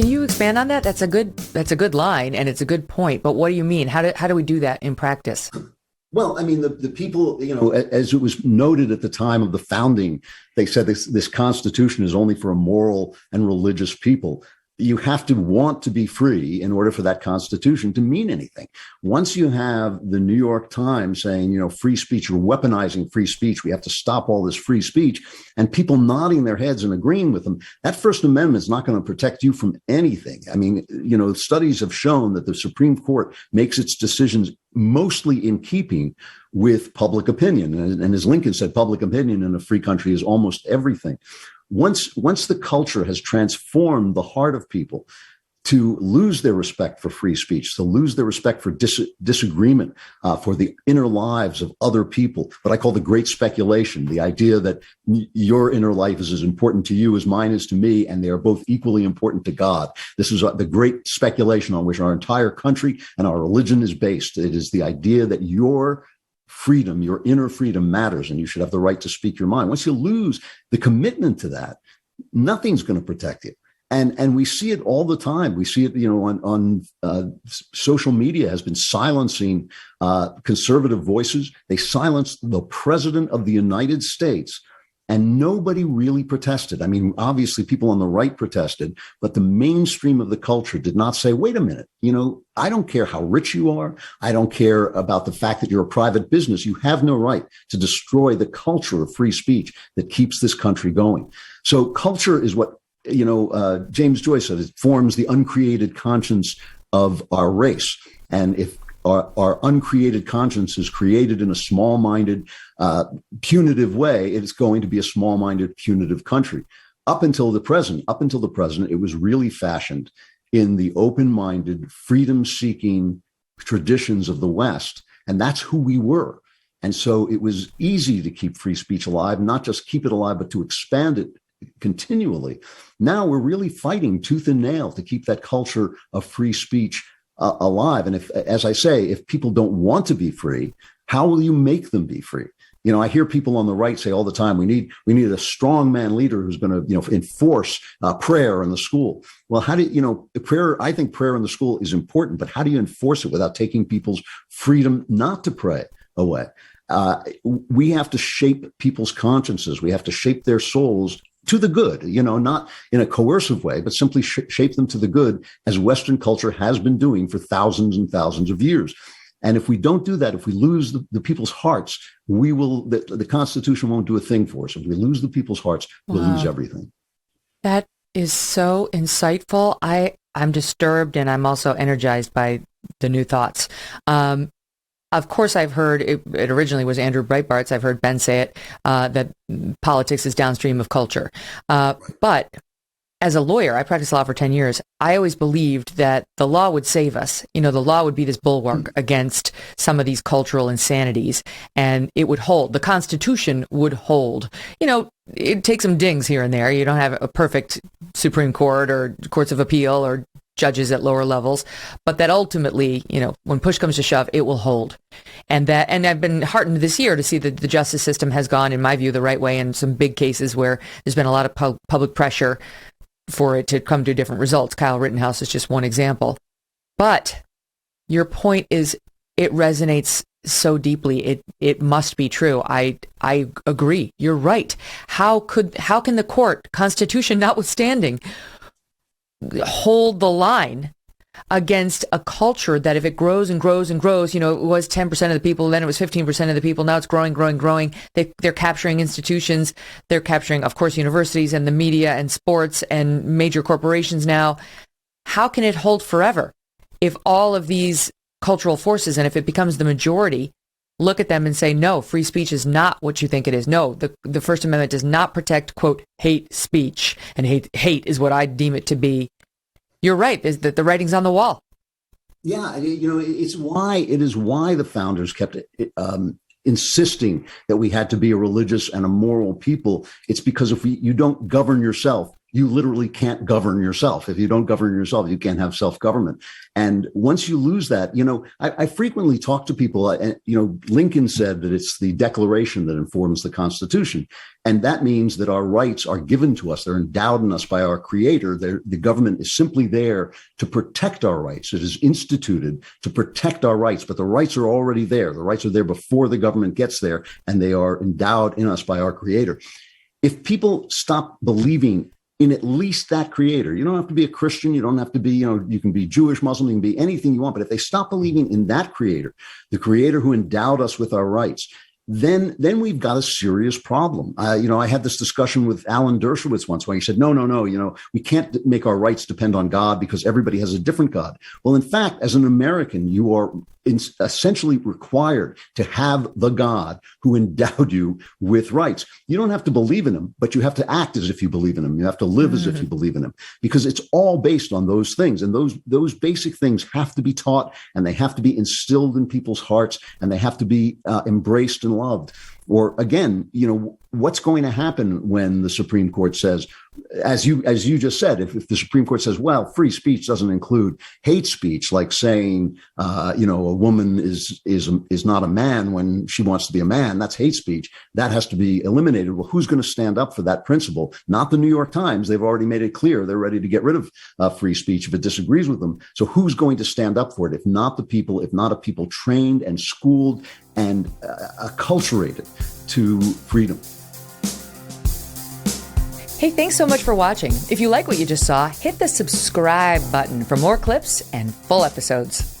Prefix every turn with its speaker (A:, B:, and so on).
A: Can you expand on that? That's a good line, and it's a good point. But what do you mean? How do we do that in practice?
B: Well, I mean, the people, as it was noted at the time of the founding, they said this Constitution is only for a moral and religious people. You have to want to be free in order for that Constitution to mean anything. Once you have the New York Times saying, free speech, you're weaponizing free speech, we have to stop all this free speech, and people nodding their heads and agreeing with them, that First Amendment is not going to protect you from anything. I mean, studies have shown that the Supreme Court makes its decisions mostly in keeping with public opinion. And as Lincoln said, public opinion in a free country is almost everything. Once the culture has transformed the heart of people to lose their respect for free speech, to lose their respect for disagreement, for the inner lives of other people, what I call the great speculation, the idea that your inner life is as important to you as mine is to me, and they are both equally important to God. This is the great speculation on which our entire country and our religion is based. It is the idea that your freedom, your inner freedom matters, and you should have the right to speak your mind. Once you lose the commitment to that, nothing's going to protect you. And we see it all the time. We see it, on social media has been silencing conservative voices. They silenced the president of the United States, and nobody really protested. I mean, obviously people on the right protested, but the mainstream of the culture did not say, wait a minute, I don't care how rich you are. I don't care about the fact that you're a private business. You have no right to destroy the culture of free speech that keeps this country going. So culture is what, James Joyce said, it forms the uncreated conscience of our race. And if our uncreated conscience is created in a small-minded, punitive way, it's going to be a small-minded, punitive country. Up until the present, it was really fashioned in the open-minded, freedom-seeking traditions of the West. And that's who we were. And so it was easy to keep free speech alive, not just keep it alive, but to expand it continually. Now we're really fighting tooth and nail to keep that culture of free speech alive. And if people don't want to be free, how will you make them be free? I hear people on the right say all the time, we need a strong man leader who's going to, enforce prayer in the school. Well, I think prayer in the school is important, but how do you enforce it without taking people's freedom not to pray away? We have to shape people's consciences. We have to shape their souls to the good, not in a coercive way, but simply shape them to the good, as Western culture has been doing for thousands and thousands of years. And if we don't do that, if we lose the people's hearts, the Constitution won't do a thing for us. If we lose the people's hearts, we'll lose everything. That
A: is so insightful. I'm disturbed, and I'm also energized by the new thoughts. Of course, I've heard, it originally was Andrew Breitbart's, I've heard Ben say it, that politics is downstream of culture. But as a lawyer, I practiced law for 10 years. I always believed that the law would save us. The law would be this bulwark against some of these cultural insanities, and it would hold. The Constitution would hold. It takes some dings here and there. You don't have a perfect Supreme Court or courts of appeal or judges at lower levels, but that ultimately, when push comes to shove, it will hold. And I've been heartened this year to see that the justice system has gone, in my view, the right way in some big cases where there's been a lot of public pressure for it to come to different results. Kyle Rittenhouse is just one example. But your point is, it resonates so deeply. It must be true. I agree. You're right. How can the court, Constitution notwithstanding, hold the line against a culture that, if it grows and grows and grows, it was 10% of the people, then it was 15% of the people, now it's growing. They're capturing institutions. They're capturing, of course, universities and the media and sports and major corporations now. How can it hold forever if all of these cultural forces, and if it becomes the majority, look at them and say, no, free speech is not what you think it is. No, the First Amendment does not protect, quote, hate speech. And hate is what I deem it to be. You're right. The writing's on the wall.
B: Yeah, it is why the founders kept insisting that we had to be a religious and a moral people. It's because if you don't govern yourself, you literally can't govern yourself. If you don't govern yourself, you can't have self-government. And once you lose that, I frequently talk to people, and, Lincoln said that it's the Declaration that informs the Constitution. And that means that our rights are given to us. They're endowed in us by our creator. The government is simply there to protect our rights. It is instituted to protect our rights, but the rights are already there. The rights are there before the government gets there, and they are endowed in us by our creator. If people stop believing in at least that creator, you don't have to be a Christian, you don't have to be, you can be Jewish, Muslim, you can be anything you want, but if they stop believing in that creator, the creator who endowed us with our rights, then we've got a serious problem. I had this discussion with Alan Dershowitz once where he said, no, we can't make our rights depend on God because everybody has a different God. Well, in fact, as an American, you are essentially required to have the God who endowed you with rights. You don't have to believe in him, but you have to act as if you believe in him. You have to live as if you believe in him, because it's all based on those things. And those basic things have to be taught, and they have to be instilled in people's hearts, and they have to be embraced and loved. Or again, what's going to happen when the Supreme Court says, as you just said, if the Supreme Court says, well, free speech doesn't include hate speech, like saying, a woman is not a man when she wants to be a man, that's hate speech. That has to be eliminated. Well, who's going to stand up for that principle? Not the New York Times. They've already made it clear they're ready to get rid of free speech if it disagrees with them. So who's going to stand up for it? If not the people, if not a people trained and schooled and acculturated to freedom.
A: Hey, thanks so much for watching. If you like what you just saw, hit the subscribe button for more clips and full episodes.